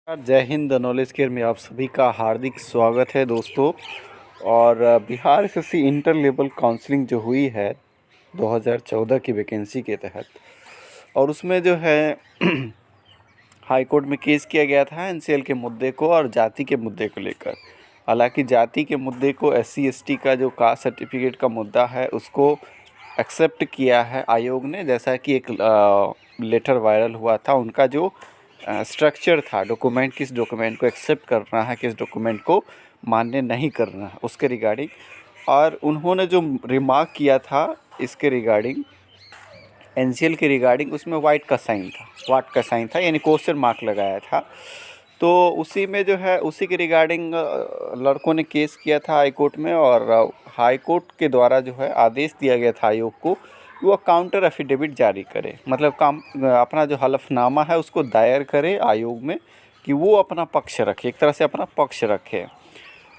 जय Hind. Knowledge care में आप सभी का हार्दिक स्वागत है दोस्तों। और Bihar SSC inter level counselling जो हुई है 2014 की वैकेंसी के तहत, और उसमें जो है हाई कोर्ट में केस किया गया था एनसीएल के मुद्दे को और जाति के मुद्दे को लेकर। हालांकि जाति के मुद्दे को एससी एसटी का जो कास्ट सर्टिफिकेट का मुद्दा है उसको एक्सेप्ट किया है आयोग ने, जैसा कि एक लेटर वायरल हुआ था। उनका जो स्ट्रक्चर था, डॉक्यूमेंट, किस डॉक्यूमेंट को एक्सेप्ट करना है, किस डॉक्यूमेंट को मान्य नहीं करना है, उसके रिगार्डिंग। और उन्होंने जो रिमार्क किया था इसके रिगार्डिंग, एनसीएल के रिगार्डिंग, उसमें वाट का साइन था, यानी क्वेश्चन मार्क लगाया था। तो उसी में जो है, उसी के रिगार्डिंग लड़कों ने केस किया था हाई कोर्ट में, और हाई कोर्ट के द्वारा जो है आदेश दिया गया था आयोग को कि वह काउंटर एफिडेविट जारी करे, मतलब अपना जो हलफनामा है उसको दायर करे आयोग में, कि वो अपना पक्ष रखे, एक तरह से अपना पक्ष रखे।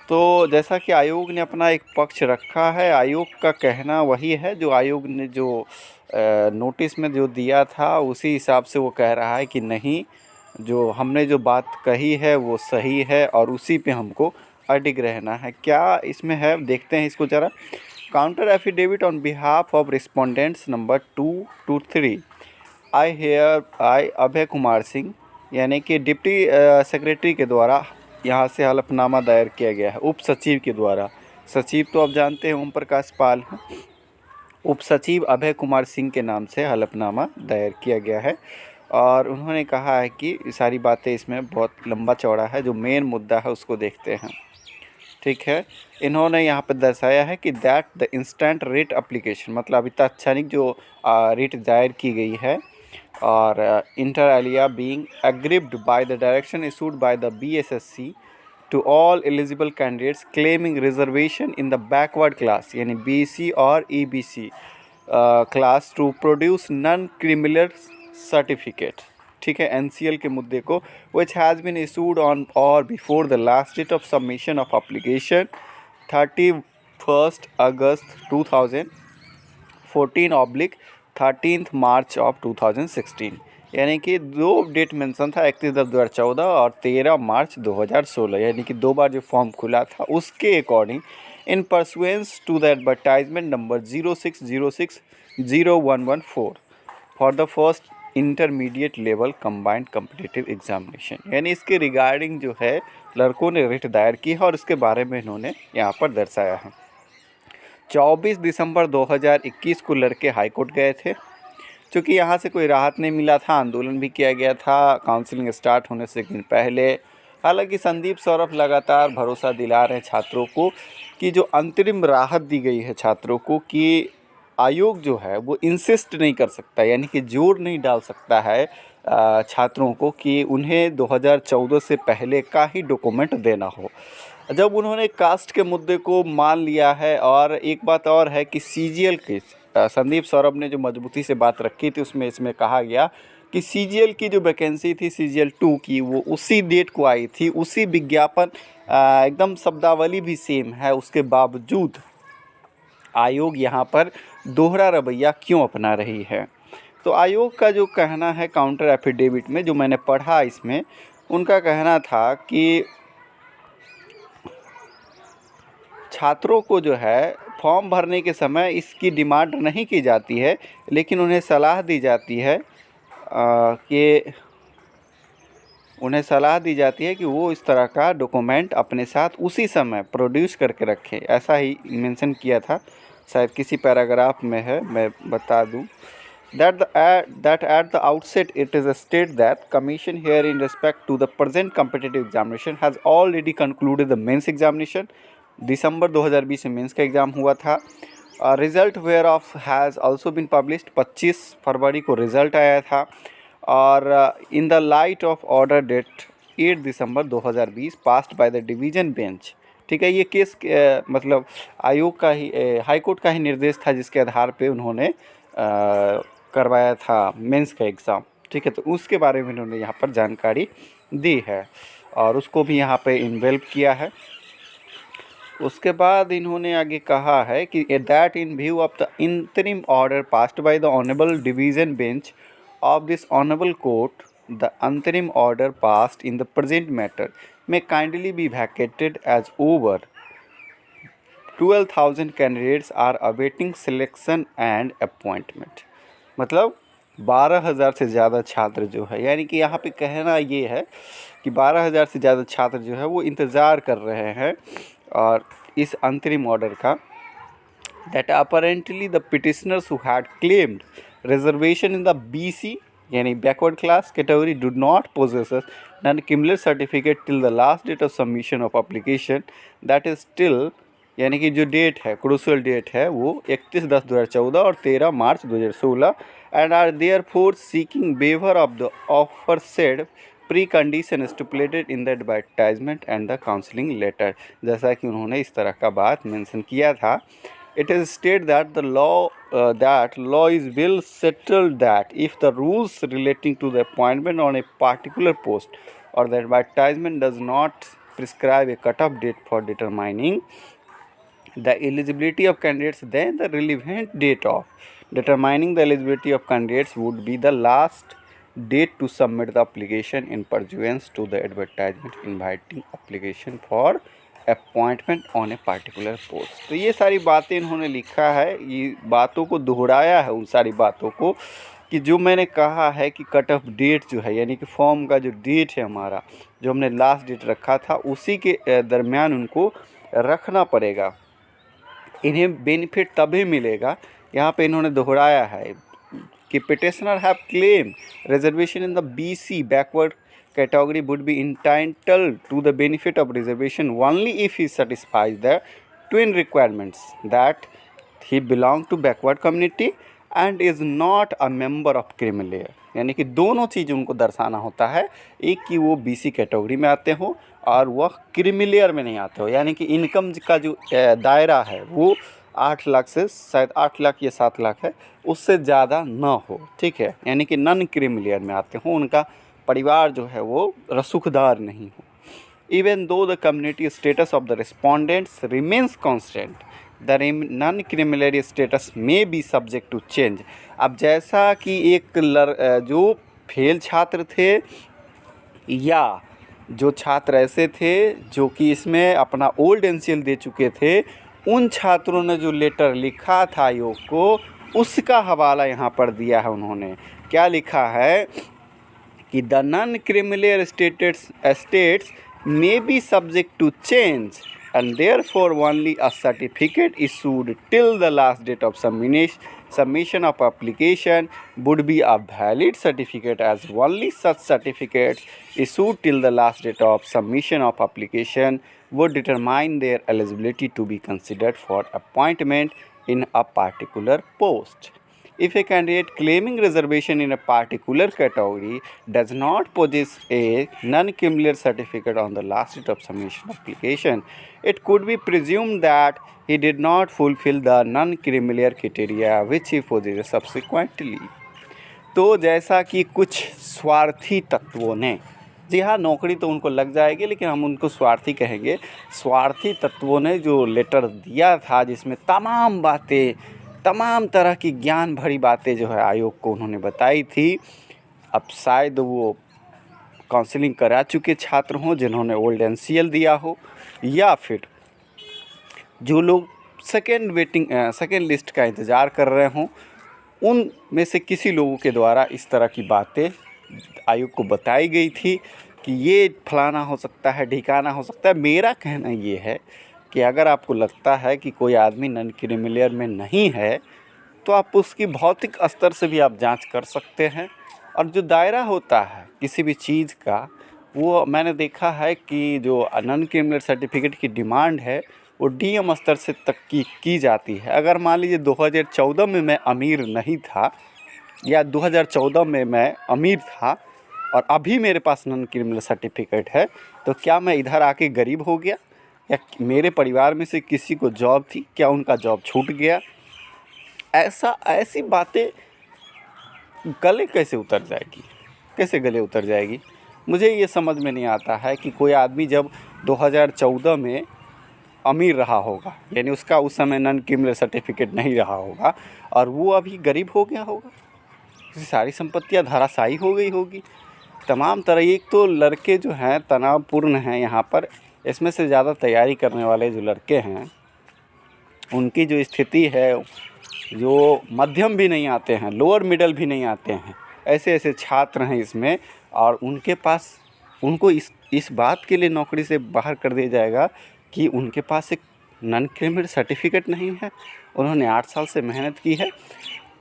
तो जैसा कि आयोग ने अपना एक पक्ष रखा है, आयोग का कहना वही है जो आयोग ने जो नोटिस में जो दिया था, उसी हिसाब से वो कह रहा है कि नहीं, जो हमने जो बात कही है वो सही है और उसी पे हमको अडिग रहना है। क्या इसमें है, देखते हैं इसको ज़रा। Counter affidavit on behalf of respondents number 2 to 3 आई अभय कुमार सिंह, यानी कि डिप्टी सेक्रेटरी के द्वारा यहाँ से हलफनामा दायर किया गया है उप सचिव के द्वारा। सचिव तो आप जानते हैं ओम प्रकाश पाल हैं। उप सचिव अभय कुमार सिंह के नाम से हलफनामा दायर किया गया है, और उन्होंने कहा है कि सारी बातें इसमें बहुत लंबा चौड़ा है, जो मेन मुद्दा है उसको देखते हैं। ठीक है, इन्होंने यहाँ पर दर्शाया है कि that the instant writ application, मतलब अभी तात्क्षणिक जो रिट दायर की गई है, और inter alia being aggrieved by the direction issued by the BSSC to all eligible candidates claiming reservation in the backward class, यानी BC और EBC class to produce non-criminal certificate। ठीक है, NCL के मुद्दे को which has been issued on or before the last date of submission of application 31st August 2014 / 13th March of 2016, यानी कि दो डेट मेंशन था, 31/10/2014 और 13 मार्च 2016, यानी कि दो बार जो फॉर्म खुला था उसके according in pursuance to the advertisement number 06060114 for the first intermediate level combined competitive examination, यानी इसके रिगार्डिंग जो है लड़कों ने रिट दायर की है और इसके बारे में इन्होंने यहाँ पर दर्शाया है। 24 दिसंबर 2021 को लड़के हाई कोर्ट गए थे, क्योंकि यहाँ से कोई राहत नहीं मिला था। आंदोलन भी किया गया था काउंसलिंग स्टार्ट होने से एक दिन पहले। हालांकि संदीप सौरभ लगातार भरोसा दिला रहे हैं छात्रों को कि जो अंतरिम राहत दी गई है छात्रों को, कि आयोग जो है वो इंसिस्ट नहीं कर सकता, यानी कि जोर नहीं डाल सकता है छात्रों को कि उन्हें 2014 से पहले का ही डॉक्यूमेंट देना हो। जब उन्होंने कास्ट के मुद्दे को मान लिया है, और एक बात और है कि सीजीएल के संदीप सौरभ ने जो मजबूती से बात रखी थी उसमें इसमें कहा गया कि सीजीएल की जो वैकेंसी थी सीजीएल 2 की, वो उसी डेट को आई थी, उसी विज्ञापन, एकदम शब्दावली भी सेम है, उसके बावजूद आयोग यहाँ पर दोहरा रवैया क्यों अपना रही है। तो आयोग का जो कहना है काउंटर एफिडेविट में, जो मैंने पढ़ा इसमें, उनका कहना था कि छात्रों को जो है फॉर्म भरने के समय इसकी डिमांड नहीं की जाती है, लेकिन उन्हें सलाह दी जाती है कि वो इस तरह का डॉक्यूमेंट अपने साथ उसी समय प्रोड्यूस करके रखें। ऐसा ही मेंशन किया था, शायद किसी पैराग्राफ में है, मैं बता दूं। That at the outset it is stated that Commission here in respect to the present competitive examination has already concluded the mains examination। दिसंबर 2020 में मेंस का एग्ज़ाम हुआ था। Result whereof has also been published, 25 फरवरी को result आया था। और in the light of order date 8 December 2020 passed by the division bench. ठीक है, ये केस मतलब आयोग का ही, हाई कोर्ट का ही निर्देश था, जिसके आधार पे उन्होंने करवाया था मेंस का एग्ज़ाम। ठीक है, तो उसके बारे में उन्होंने यहाँ पर जानकारी दी है और उसको भी यहाँ पे इन्वॉल्व किया है। उसके बाद इन्होंने आगे कहा है कि that in view of the interim order passed by the honourable division bench of this honourable court the interim order passed in the present matter may kindly be vacated as over 12,000 candidates are awaiting selection and appointment। मतलब 12,000 से ज़्यादा छात्र जो है, यानी कि यहाँ पे कहना ये है कि 12,000 से ज़्यादा छात्र जो है वो इंतज़ार कर रहे हैं और इस अंतरिम ऑर्डर का, that apparently the petitioners who had claimed reservation in the BC यानी backward class category do not possess a non-cumulative certificate till the last date of submission of application, that is till यानी कि जो date है, crucial date है वो 31/10/2014 और 13 March 2016 and are therefore seeking waiver of the offer said precondition stipulated in the advertisement and the counselling letter. जैसा कि उन्होंने इस तरह का बात मेंशन किया था, it is stated that the law is well settled that if the rules relating to the appointment on a particular post or the advertisement does not prescribe a cut-off date for determining the eligibility of candidates, then the relevant date of determining the eligibility of candidates would be the last date to submit the application in pursuance to the advertisement inviting application for appointment on a particular post. तो ये सारी बातें इन्होंने लिखा है, ये बातों को दोहराया है उन सारी बातों को कि जो मैंने कहा है कि कट ऑफ डेट जो है, यानी कि फॉर्म का जो डेट है हमारा, जो हमने लास्ट डेट रखा था उसी के दरमियान उनको रखना पड़ेगा, इन्हें बेनिफिट तभी मिलेगा। यहाँ पे इन्होंने दोहराया है कि petitioner have claim reservation in the BC backward category would be entitled to the benefit of reservation only if he satisfies the twin requirements that he belong to backward community and is not a member of creamy layer। यानी कि दोनों चीज़ उनको दर्शाना होता है, एक कि वो BC कैटेगरी में आते हो और वह क्रीमी लेयर में नहीं आते हो, यानी कि इनकम का जो दायरा है वो 8 लाख से शायद 8 लाख या 7 लाख है, उससे ज़्यादा ना हो, ठीक है, यानी कि नॉन क्रीमी लेयर में आते हो, उनका परिवार जो है वो रसूखदार नहीं हो। Even though the community status of the respondents remains constant, the non criminal status में बी सब्जेक्ट टू चेंज। अब जैसा कि एक जो फेल छात्र थे या जो छात्र ऐसे थे जो कि इसमें अपना ओल्ड एनसीएल दे चुके थे, उन छात्रों ने जो लेटर लिखा था आयोग को, उसका हवाला यहाँ पर दिया है उन्होंने। क्या लिखा है कि the non criminal states may be subject to change and therefore only a certificate issued till the last date of submission of application would be a valid certificate, as only such certificates issued till the last date of submission of application would determine their eligibility to be considered for appointment in a particular post। If a candidate claiming reservation in a particular category does not possess a non-cumulative certificate on the last date of submission application, it could be presumed that he did not fulfill the non-cumulative criteria which he possessed subsequently। तो जैसा कि कुछ स्वार्थी तत्वों ने, जी हाँ, नौकरी तो उनको लग जाएगी लेकिन हम उनको स्वार्थी कहेंगे, स्वार्थी तत्वों ने जो लेटर दिया था जिसमें तमाम तरह की ज्ञान भरी बातें जो है आयोग को उन्होंने बताई थी, अब शायद वो काउंसलिंग करा चुके छात्र हों जिन्होंने ओल्ड एनसीएल दिया हो, या फिर जो लोग सेकेंड लिस्ट का इंतज़ार कर रहे हों, उन में से किसी लोगों के द्वारा इस तरह की बातें आयोग को बताई गई थी कि ये फलाना हो सकता है, ढिकाना हो सकता है। मेरा कहना ये है कि अगर आपको लगता है कि कोई आदमी नॉन क्रिमिनल में नहीं है तो आप उसकी भौतिक स्तर से भी आप जांच कर सकते हैं, और जो दायरा होता है किसी भी चीज़ का, वो मैंने देखा है कि जो नॉन क्रिमिनल सर्टिफिकेट की डिमांड है वो डीएम स्तर से तक की जाती है। अगर मान लीजिए 2014 में मैं अमीर नहीं था या 2014 में मैं अमीर था और अभी मेरे पास नॉन क्रिमिनल सर्टिफिकेट है, तो क्या मैं इधर आके गरीब हो गया, या मेरे परिवार में से किसी को जॉब थी, क्या उनका जॉब छूट गया? ऐसी बातें गले कैसे उतर जाएगी? मुझे ये समझ में नहीं आता है कि कोई आदमी जब 2014 में अमीर रहा होगा, यानी उसका उस समय नॉन क्रिमिनल सर्टिफिकेट नहीं रहा होगा, और वो अभी गरीब हो गया होगा, उसकी सारी संपत्तियां धराशायी हो गई होगी, तमाम तरह, एक तो लड़के जो हैं तनावपूर्ण हैं यहाँ पर, इसमें से ज़्यादा तैयारी करने वाले जो लड़के हैं उनकी जो स्थिति है, जो मध्यम भी नहीं आते हैं, लोअर मिडल भी नहीं आते हैं, ऐसे ऐसे छात्र हैं इसमें। और उनके पास, उनको इस बात के लिए नौकरी से बाहर कर दिया जाएगा कि उनके पास एक नॉन क्रिमिनल सर्टिफिकेट नहीं है, उन्होंने 8 साल से मेहनत की है।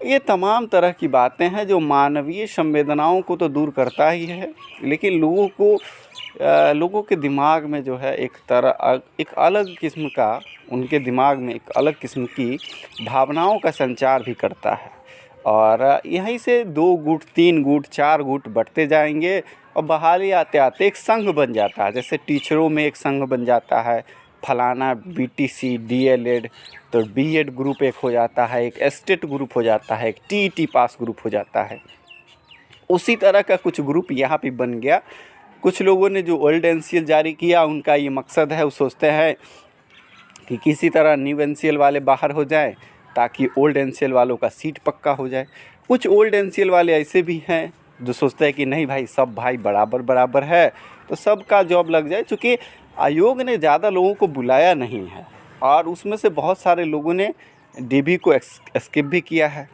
ये तमाम तरह की बातें हैं जो मानवीय संवेदनाओं को तो दूर करता ही है, लेकिन लोगों के दिमाग में जो है एक अलग किस्म का, उनके दिमाग में एक अलग किस्म की भावनाओं का संचार भी करता है। और यहीं से 2 गुट, 3 गुट, 4 गुट बढ़ते जाएंगे और बहाली आते आते एक संघ बन जाता है। जैसे टीचरों में एक संघ बन जाता है, फलाना बीटीसी, डीएलएड, तो बीएड ग्रुप एक हो जाता है, एक एस्टेट ग्रुप हो जाता है, एक टीईटी पास ग्रुप हो जाता है। उसी तरह का कुछ ग्रुप यहाँ पे बन गया। कुछ लोगों ने जो ओल्ड एनसीएल जारी किया, उनका ये मकसद है, वो सोचते हैं कि किसी तरह न्यू एनसीएल वाले बाहर हो जाएं ताकि ओल्ड एनसीएल वालों का सीट पक्का हो जाए। कुछ ओल्ड एनसीएल वाले ऐसे भी हैं जो सोचते हैं कि नहीं भाई, सब भाई बराबर बराबर है, तो सबका जॉब लग जाए। चूँकि आयोग ने ज़्यादा लोगों को बुलाया नहीं है और उसमें से बहुत सारे लोगों ने डीबी को स्किप भी किया है।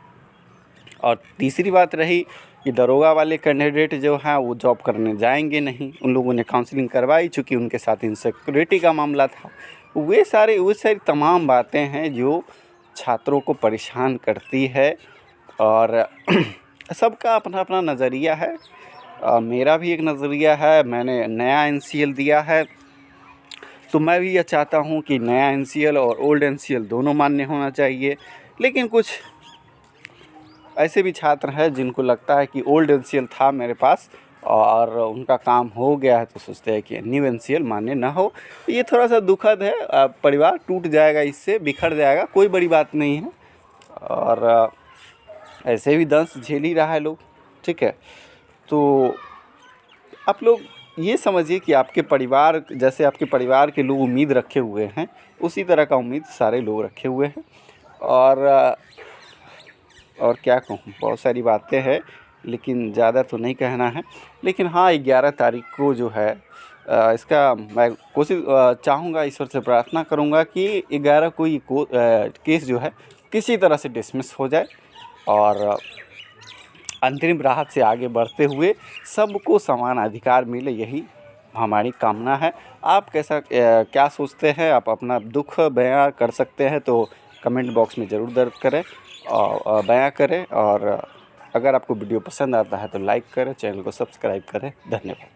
और तीसरी बात रही कि दरोगा वाले कैंडिडेट जो हैं वो जॉब करने जाएंगे नहीं, उन लोगों ने काउंसलिंग करवाई, चूँकि उनके साथ इनसिक्योरिटी का मामला था। वो सारी तमाम बातें हैं जो छात्रों को परेशान करती है। और सबका अपना अपना नज़रिया है। मेरा भी एक नज़रिया है, मैंने नया एनसीएल दिया है, तो मैं भी ये चाहता हूँ कि नया एनसीएल और ओल्ड एनसीएल दोनों मान्य होना चाहिए। लेकिन कुछ ऐसे भी छात्र हैं जिनको लगता है कि ओल्ड एनसीएल था मेरे पास और उनका काम हो गया है, तो सोचते हैं कि न्यू एनसीएल मान्य ना हो। ये थोड़ा सा दुखद है, परिवार टूट जाएगा, इससे बिखर जाएगा, कोई बड़ी बात नहीं है। और ऐसे भी दंश झेल ही रहा है लोग, ठीक है। तो आप लोग ये समझिए कि आपके परिवार, जैसे आपके परिवार के लोग उम्मीद रखे हुए हैं, उसी तरह का उम्मीद सारे लोग रखे हुए हैं। और क्या कहूँ, बहुत सारी बातें हैं, लेकिन ज़्यादा तो नहीं कहना है। लेकिन हाँ, 11 तारीख को जो है इसका मैं कोशिश चाहूँगा, ईश्वर से प्रार्थना करूँगा कि 11 को ये केस जो है किसी तरह से डिसमिस हो जाए और अंतरिम राहत से आगे बढ़ते हुए सबको समान अधिकार मिले, यही हमारी कामना है। आप क्या सोचते हैं? आप अपना दुख बयां कर सकते हैं, तो कमेंट बॉक्स में ज़रूर दर्ज करें और बयां करें। और अगर आपको वीडियो पसंद आता है तो लाइक करें, चैनल को सब्सक्राइब करें। धन्यवाद।